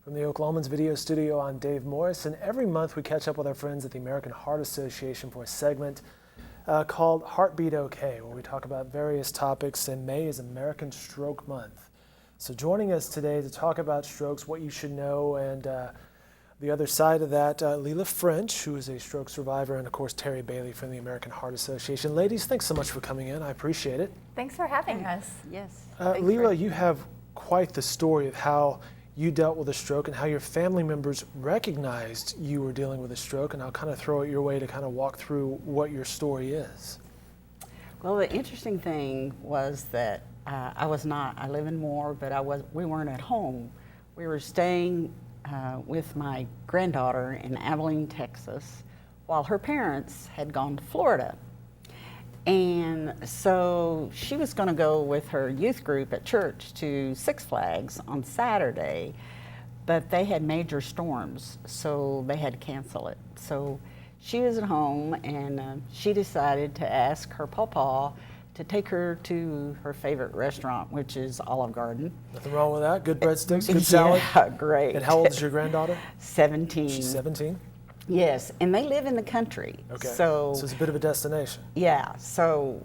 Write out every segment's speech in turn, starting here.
From the Oklahoman's video studio, I'm Dave Morris, and every month we catch up with our friends at the American Heart Association for a segment called Heartbeat OK, where we talk about various topics, and May is American Stroke Month. So joining us today to talk about strokes, what you should know, and the other side of that, Leela French, who is a stroke survivor, and of course Terry Bailey from the American Heart Association. Ladies, thanks so much for coming in. I appreciate it. Thanks for having us. Yes. Leela, you have quite the story of how you dealt with a stroke and how your family members recognized you were dealing with a stroke, and I'll kind of throw it your way to kind of walk through what your story is. Well, the interesting thing was that I live in Moore, but we weren't at home. We were staying with my granddaughter in Abilene, Texas, while her parents had gone to Florida. And so she was going to go with her youth group at church to Six Flags on Saturday, but they had major storms, so they had to cancel it. So she was at home, and she decided to ask her pawpaw to take her to her favorite restaurant, which is Olive Garden. Nothing wrong with that. Good breadsticks, good salad. Yeah, great. And how old is your granddaughter? 17. She's 17? Yes, and they live in the country. Okay. So it's a bit of a destination. Yeah, so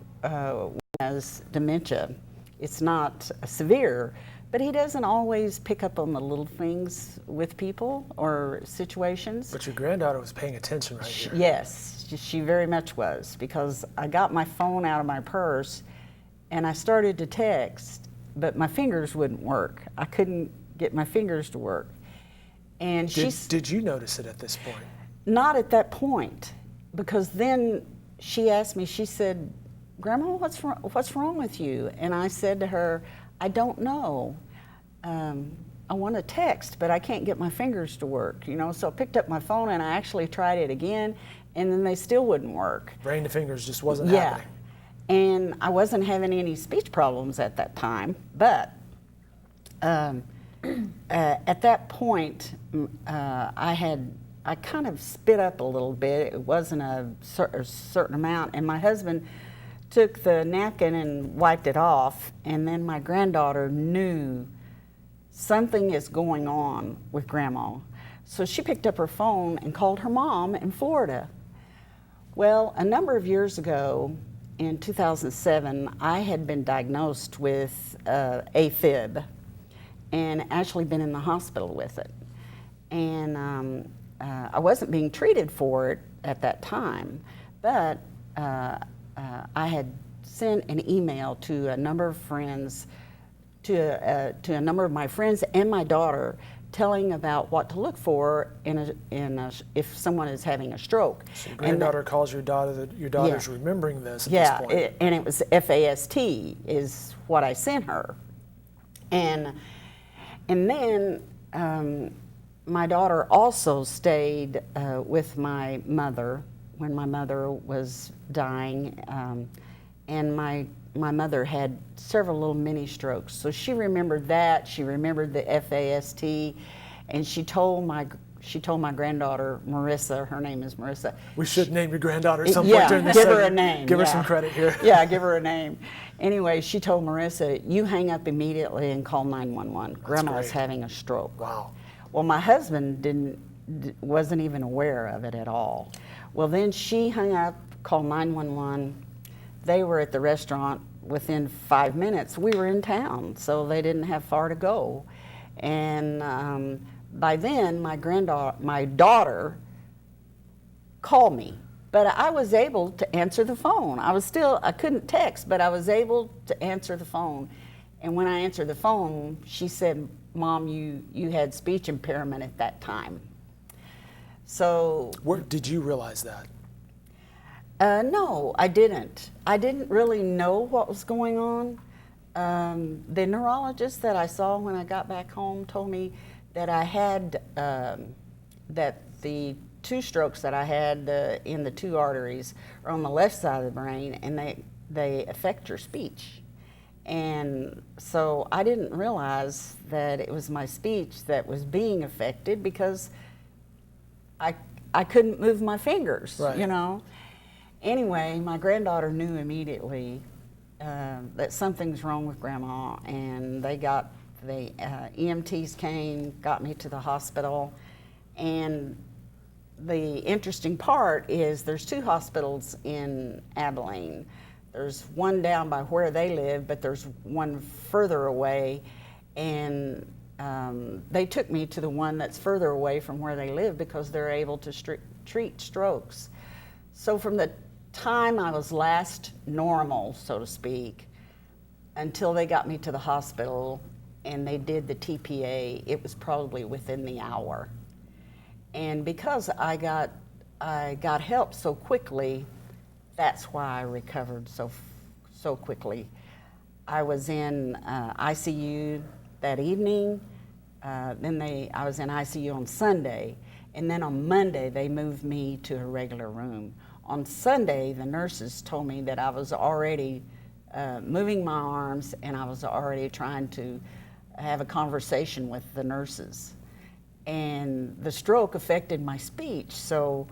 has dementia. It's not severe, but he doesn't always pick up on the little things with people or situations. But your granddaughter was paying attention right here. Yes, she very much was, because I got my phone out of my purse and I started to text, but my fingers wouldn't work. I couldn't get my fingers to work. And did you notice it at this point? Not at that point, because then she asked me, she said, "Grandma, what's wrong with you?" And I said to her, "I don't know. I want to text, but I can't get my fingers to work." You know, so I picked up my phone and I actually tried it again, and then they still wouldn't work. Brain to fingers just wasn't happening. And I wasn't having any speech problems at that time, but at that point, I kind of spit up a little bit. It wasn't a certain amount, and my husband took the napkin and wiped it off, and then my granddaughter knew something is going on with Grandma. So she picked up her phone and called her mom in Florida. Well, a number of years ago, in 2007, I had been diagnosed with AFib and actually been in the hospital with it. And I wasn't being treated for it at that time, but I had sent an email to a number of friends, to a number of my friends and my daughter, telling about what to look for if someone is having a stroke. So your granddaughter calls your daughter that your daughter's remembering this at this point. And it was FAST is what I sent her. And then my daughter also stayed with my mother when my mother was dying, and my mother had several little mini strokes. So she remembered that. She remembered the FAST, and she told my granddaughter Marissa. Her name is Marissa. We should name your granddaughter at some point during this give segment. her a name. Give her some credit here. Yeah, give her a name. Anyway, she told Marissa, "You hang up immediately and call 911. Grandma's having a stroke." Wow. Well, my husband wasn't even aware of it at all. Well, then she hung up, called 911. They were at the restaurant within 5 minutes. We were in town, so they didn't have far to go. And by then, my daughter called me, but I was able to answer the phone. I couldn't text, but I was able to answer the phone. And when I answered the phone, she said, "Mom, you had speech impairment at that time." So. Where did you realize that? No, I didn't. I didn't really know what was going on. The neurologist that I saw when I got back home told me that I had, that the 2 strokes that I had in the 2 arteries are on the left side of the brain, and they affect your speech. And so I didn't realize that it was my speech that was being affected, because I couldn't move my fingers, right. You know. Anyway, my granddaughter knew immediately that something's wrong with Grandma, and they got The EMTs came, got me to the hospital, and the interesting part is there's 2 hospitals in Abilene. There's one down by where they live, but there's one further away, and they took me to the one that's further away from where they live because they're able to treat strokes. So from the time I was last normal, so to speak, until they got me to the hospital and they did the TPA, it was probably within the hour. And because I got help so quickly, that's why I recovered so quickly. I was in ICU that evening. I was in ICU on Sunday, and then on Monday they moved me to a regular room. On Sunday, the nurses told me that I was already moving my arms, and I was already trying to have a conversation with the nurses. And the stroke affected my speech, so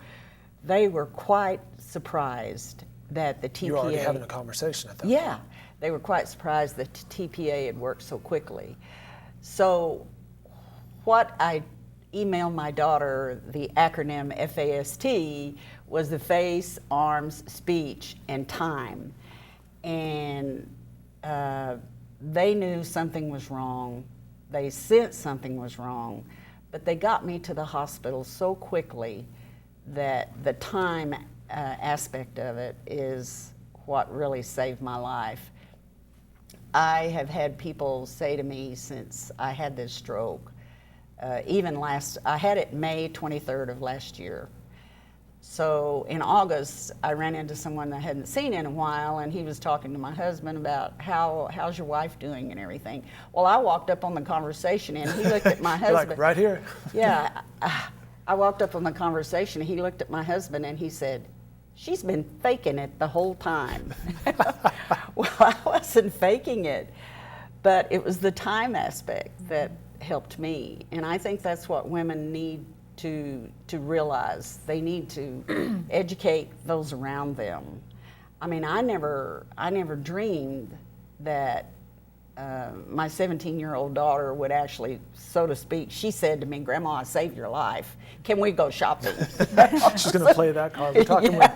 they were quite surprised that the TPA... You were already having a conversation at that point. Yeah, they were quite surprised that TPA had worked so quickly. So what I emailed my daughter, the acronym FAST, was the face, arms, speech, and time. And they knew something was wrong. They sensed something was wrong. But they got me to the hospital so quickly that the time aspect of it is what really saved my life. I have had people say to me since I had this stroke, I had it May 23rd of last year. So in August, I ran into someone I hadn't seen in a while, and he was talking to my husband about how's your wife doing and everything. Well, I walked up on the conversation, and he looked at my husband. Like, right here? Yeah. I walked up on the conversation, and he looked at my husband, and he said, "She's been faking it the whole time." Well, I wasn't faking it, but it was the time aspect that helped me. And I think that's what women need to realize. They need to educate those around them. I mean, I never dreamed that my 17-year-old daughter would actually, so to speak, she said to me, "Grandma, I saved your life. Can we go shopping?" She's going to play that card. We're talking with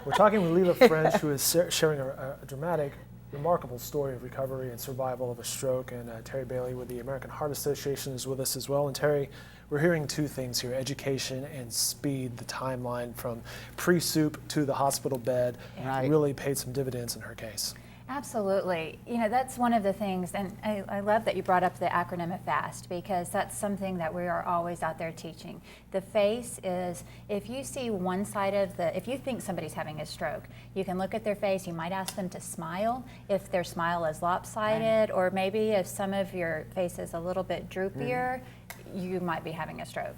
Leela French, who is sharing a dramatic, remarkable story of recovery and survival of a stroke. And Terry Bailey with the American Heart Association is with us as well. And Terry, we're hearing 2 things here: education and speed. The timeline from pre-soup to the hospital bed really paid some dividends in her case. Absolutely. You know, that's one of the things, and I love that you brought up the acronym of FAST, because that's something that we are always out there teaching. The face is, if you see one side of if you think somebody's having a stroke, you can look at their face, you might ask them to smile, if their smile is lopsided, or maybe if some of your face is a little bit droopier, you might be having a stroke.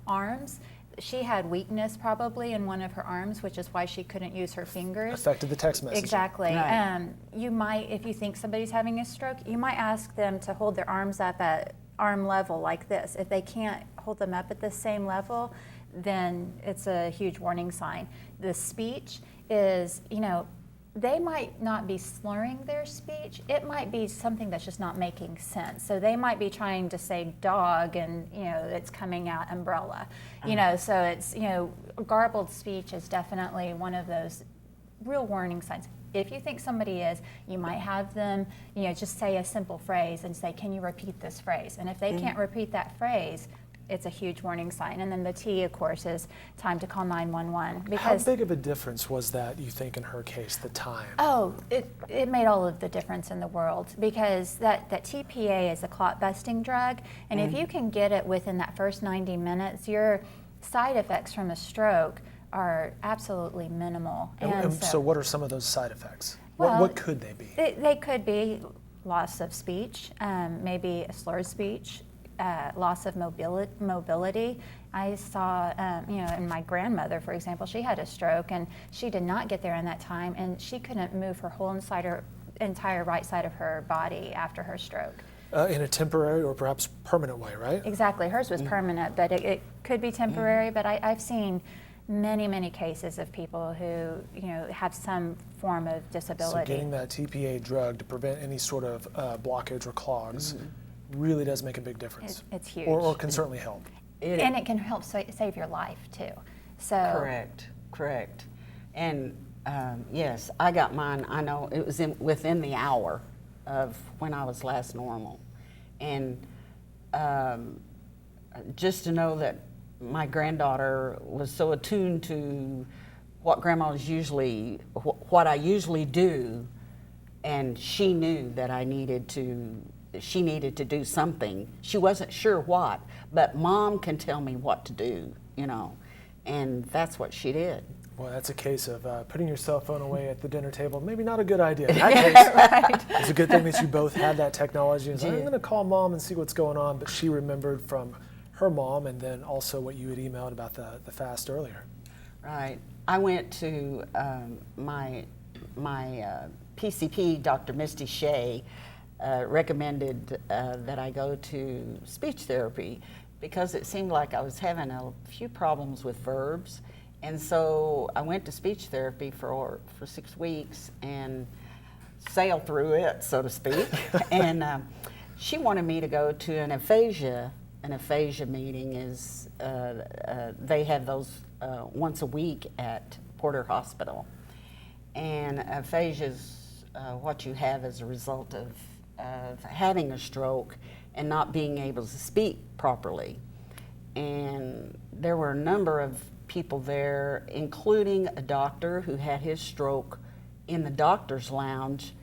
Arms. She had weakness probably in one of her arms, which is why she couldn't use her fingers. Affected the text message. Exactly. Right. You might, if you think somebody's having a stroke, you might ask them to hold their arms up at arm level like this. If they can't hold them up at the same level, then it's a huge warning sign. The speech is, you know, they might not be slurring their speech. It might be something that's just not making sense. So they might be trying to say dog and, you know, it's coming out umbrella. You know, so it's, you know, garbled speech is definitely one of those real warning signs. If you think somebody is, you might have them, you know, just say a simple phrase and say, "Can you repeat this phrase?" And if they can't repeat that phrase, it's a huge warning sign. And then the T, of course, is time to call 911. How big of a difference was that, you think, in her case, the time? Oh, it made all of the difference in the world, because that TPA is a clot-busting drug, and if you can get it within that first 90 minutes, your side effects from a stroke are absolutely minimal. And so what are some of those side effects? Well, what could they be? They could be loss of speech, maybe a slurred speech, loss of mobility. I saw, you know, in my grandmother, for example, she had a stroke and she did not get there in that time, and she couldn't move her whole entire right side of her body after her stroke. In a temporary or perhaps permanent way, right? Exactly. Hers was permanent, but it could be temporary. But I've seen many cases of people who, you know, have some form of disability. So getting that TPA drug to prevent any sort of blockage or clogs really does make a big difference. It's huge. Or can certainly help. And it can help save your life too. So Correct. And yes, I got mine. I know it was within the hour of when I was last normal, and just to know that my granddaughter was so attuned to what grandma's usually, what I usually do, and she knew that she needed to do something. She wasn't sure what, but Mom can tell me what to do, and that's what she did. Well, that's a case of putting your cell phone away at the dinner table. Maybe not a good idea. In that case, right. It's a good thing that you both had that technology. And I'm going to call Mom and see what's going on. But she remembered from her mom, and then also what you had emailed about the fast earlier. Right. I went to my PCP, Dr. Misty Shea, recommended that I go to speech therapy because it seemed like I was having a few problems with verbs. And so I went to speech therapy for 6 weeks and sailed through it, so to speak. And she wanted me to go to an aphasia. An aphasia meeting is, they have those once a week at Porter Hospital. And aphasia is what you have as a result of having a stroke and not being able to speak properly. And there were a number of people there, including a doctor who had his stroke in the doctor's lounge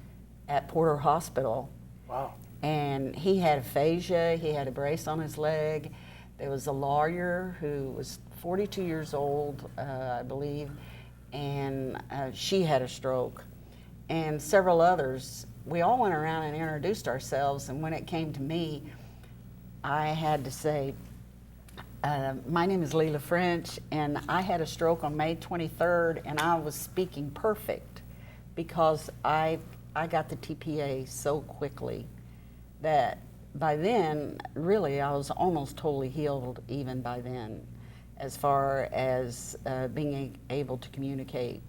at Porter Hospital. Wow. And he had aphasia, he had a brace on his leg. There was a lawyer who was 42 years old, I believe, and she had a stroke. And several others. We all went around and introduced ourselves, and when it came to me, I had to say, my name is Leela French, and I had a stroke on May 23rd, and I was speaking perfect because I got the TPA so quickly that by then, really, I was almost totally healed even by then, as far as being able to communicate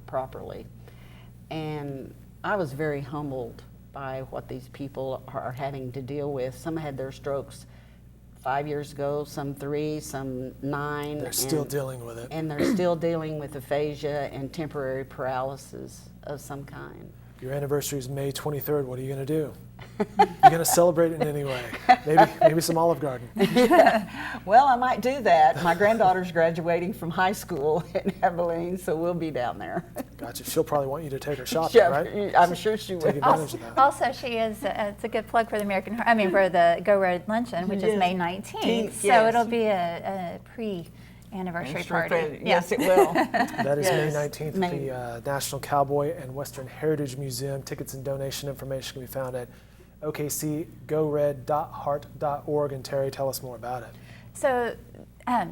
properly. And I was very humbled by what these people are having to deal with. Some had their strokes 5 years ago, some 3, some 9. They're still dealing with it. And they're still dealing with aphasia and temporary paralysis of some kind. Your anniversary is May 23rd. What are you going to do? You're going to celebrate it in any way. Maybe some Olive Garden. Well, I might do that. My granddaughter's graduating from high school in Abilene, so we'll be down there. Gotcha. She'll probably want you to take her shopping, right? I'm sure she will. Take advantage of that. Also, she is. It's a good plug for the for the Go Red Luncheon, which is May 19th. So yes. it'll be a pre-anniversary party. Yes, it will. That is Yes. May 19th at the National Cowboy and Western Heritage Museum. Tickets and donation information can be found at okcgored.heart.org. And Terry, tell us more about it. So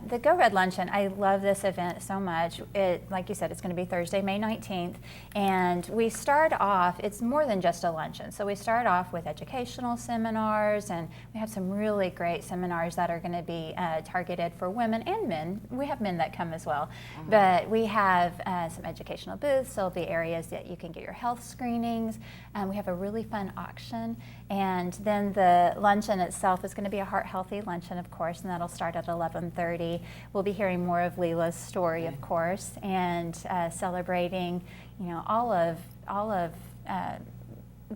the Go Red Luncheon, I love this event so much. Like you said, it's going to be Thursday, May 19th. And we start off, it's more than just a luncheon. So we start off with educational seminars, and we have some really great seminars that are going to be targeted for women and men. We have men that come as well. Mm-hmm. But we have some educational booths. There'll be areas that you can get your health screenings. We have a really fun auction. And then the luncheon itself is going to be a heart healthy luncheon, of course, and that'll start at 11:30. We'll be hearing more of Leela's story, of course, and celebrating, all of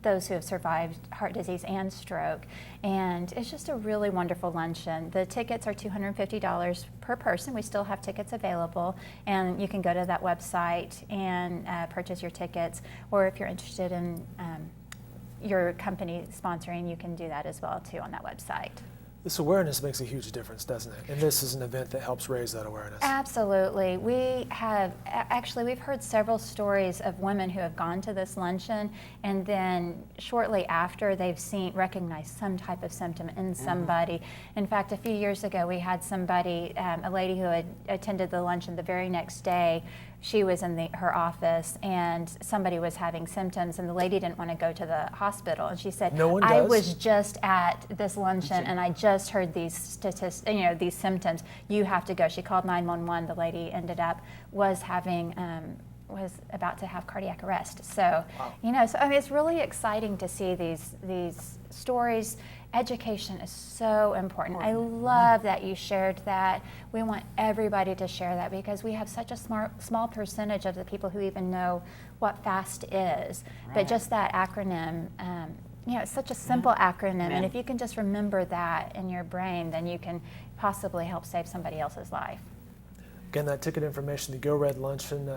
those who have survived heart disease and stroke. And it's just a really wonderful luncheon. The tickets are $250 per person. We still have tickets available, and you can go to that website and purchase your tickets, or if you're interested in your company sponsoring, you can do that as well too on that website. This awareness makes a huge difference, doesn't it? And this is an event that helps raise that awareness. Absolutely. We've heard several stories of women who have gone to this luncheon, and then shortly after they've recognized some type of symptom in somebody. Mm-hmm. In fact, a few years ago, we had somebody, a lady who had attended the luncheon the very next day. She was in her office, and somebody was having symptoms, and the lady didn't want to go to the hospital. And she said, "No one does. I was just at this luncheon, and I just heard these these symptoms. You have to go." She called 911. The lady ended up was having was about to have cardiac arrest. So, you know, so I mean, it's really exciting to see these stories. Education is so important. I love that you shared that. We want everybody to share that because we have such a small percentage of the people who even know what FAST is. Right. But just that acronym, you know, it's such a simple acronym, and if you can just remember that in your brain, then you can possibly help save somebody else's life. Again, that ticket information, the Go Red Luncheon,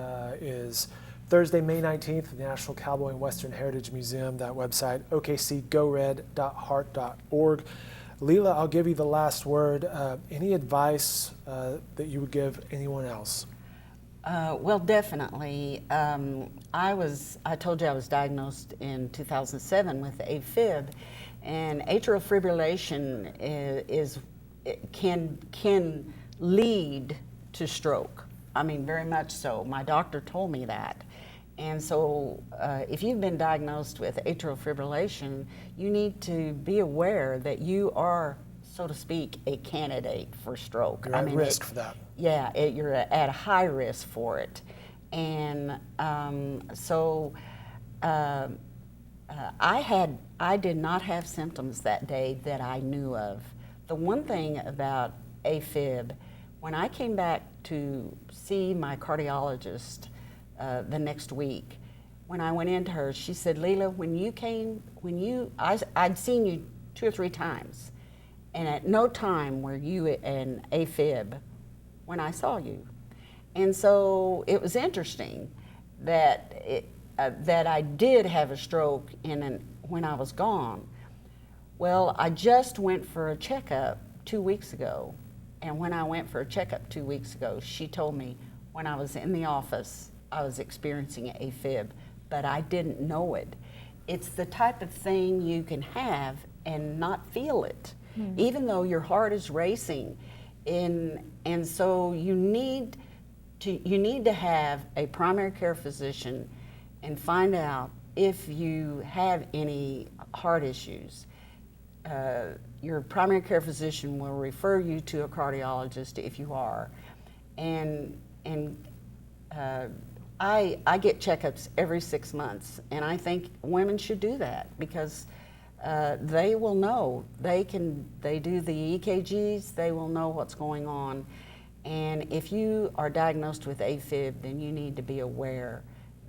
is Thursday, May 19th, at the National Cowboy and Western Heritage Museum. That website, okcgored.heart.org. Leela, I'll give you the last word. Any advice that you would give anyone else? Well, definitely. I told you I was diagnosed in 2007 with AFib, and atrial fibrillation can lead to stroke. I mean, very much so. My doctor told me that. And so if you've been diagnosed with atrial fibrillation, you need to be aware that you are, so to speak, a candidate for stroke. You're at risk for that. Yeah, you're at a high risk for it. And I did not have symptoms that day that I knew of. The one thing about AFib, when I came back to see my cardiologist the next week, when I went into her, she said, Leela, I'd seen you 2 or 3 times, and at no time were you an AFib when I saw you. And so it was interesting that that I did have a stroke when I was gone. Well, I just went for a checkup 2 weeks ago, and when I went for a checkup 2 weeks ago, she told me when I was in the office I was experiencing AFib, but I didn't know it. It's the type of thing you can have and not feel it, even though your heart is racing. And so you need to have a primary care physician and find out if you have any heart issues. Your primary care physician will refer you to a cardiologist if you are. And I get checkups every 6 months, and I think women should do that because they will know. They do the EKGs, they will know what's going on. And if you are diagnosed with AFib, then you need to be aware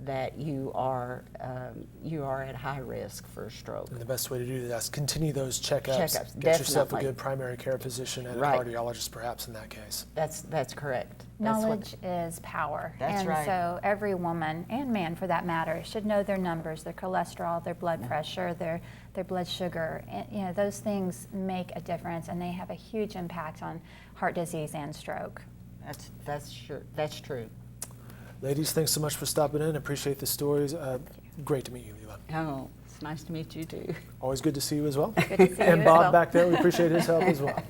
that you are at high risk for a stroke. And the best way to do that is continue those checkups. Get definitely. yourself a good primary care physician and a cardiologist, perhaps, in that case. That's correct. Knowledge is power. That's right. And so every woman and man, for that matter, should know their numbers, their cholesterol, their blood pressure, their blood sugar. And, you know, those things make a difference, and they have a huge impact on heart disease and stroke. That's true. Ladies, thanks so much for stopping in. Appreciate the stories. Great to meet you, Leela. Oh, it's nice to meet you too. Always good to see you as well. Good to see you and as Bob well. back there, we appreciate his help as well.